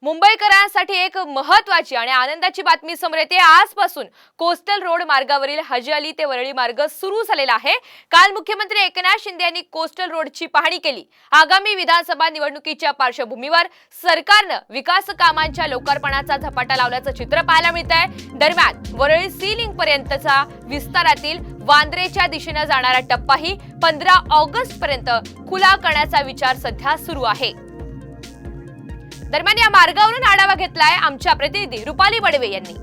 मुंबईकरांसाठी एक महत्त्वाची आणि आनंदाची बातमी समोर येते। आजपासून कोस्टल रोड मार्गावरील हजी अली ते वरळी मार्ग सुरू झालेला आहे। काल मुख्यमंत्री एकनाथ शिंदे यांनी कोस्टल रोडची पाहणी केली। आगामी विधानसभा निवडणुकीच्या पार्श्वभूमीवर सरकारने विकास कामांच्या लोकार्पणाचा झपाटा लावल्याचं चित्र पाहायला मिळतंय। दरम्यान वरळी सी लिंक पर्यंतचा विस्तारातील वांद्रेच्या दिशेने जाणारा टप्पाही 15 ऑगस्ट पर्यंत खुला करण्याचा विचार सध्या सुरू आहे। दरम्यान या मार्गावरून आढावा घेतलाय आमच्या प्रतिनिधी रुपाली बडवे यांनी।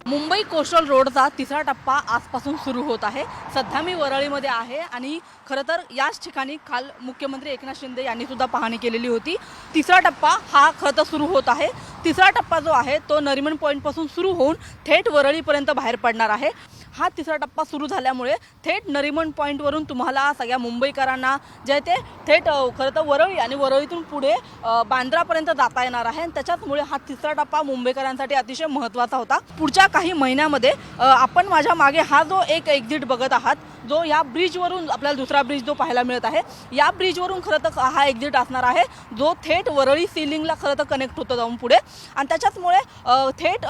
मुंबई कोस्टल रोडचा तिसरा टप्पा आजपासून सुरू होत आहे। सध्या मी वरळीमध्ये आहे आणि खरं तर याच ठिकाणी काल मुख्यमंत्री एकनाथ शिंदे यांनी सुद्धा पाहणी केलेली होती। तिसरा टप्पा हा खरं तर सुरू होत आहे। तिसरा टप्पा जो आहे तो नरिमन पॉइंट पासून सुरू होऊन थेट वरळीपर्यंत बाहेर पडणार आहे। हा तिसरा टप्पा सुरू झाल्यामुळे थेट नरिमन पॉइंटवरून तुम्हाला सगळ्या मुंबईकरांना जे ते थेट खरं तर वरळी आणि वरळीतून पुढे बांद्रापर्यंत जाता येणार आहे। त्याच्यामुळे हा तिसरा टप्पा मुंबईकरांसाठी अतिशय महत्त्वाचा होता। पुढच्या काही महिन्यामध्ये आपण माझ्या मागे हा जो एक एक्झिट बघत आहात, जो या ब्रिजवरून आपल्याला दुसरा ब्रिज जो पाहायला मिळत आहे, या ब्रिजवरून खरं तर हा एक्झिट असणार आहे, जो थेट वरळी सीलिंगला खरं तर कनेक्ट होतो जाऊन पुढे। आणि त्याच्याचमुळे थेट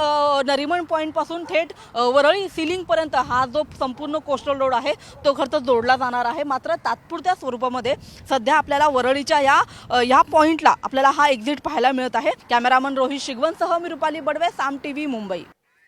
नरिमन पॉईंटपासून थेट वरळी सीलिंगपर्यंत हा जो संपूर्ण कोस्टल रोड आहे तो खरं तर जोडला जाणार आहे। मात्र तात्पुरत्या स्वरूपामध्ये सध्या आपल्याला वरळीच्या या पॉईंटला आपल्याला हा एक्झिट पाहायला मिळत आहे। कॅमेरामन रोहित शिगवणसह मी रुपाली बडवे, साम टीव्ही, मुंबई।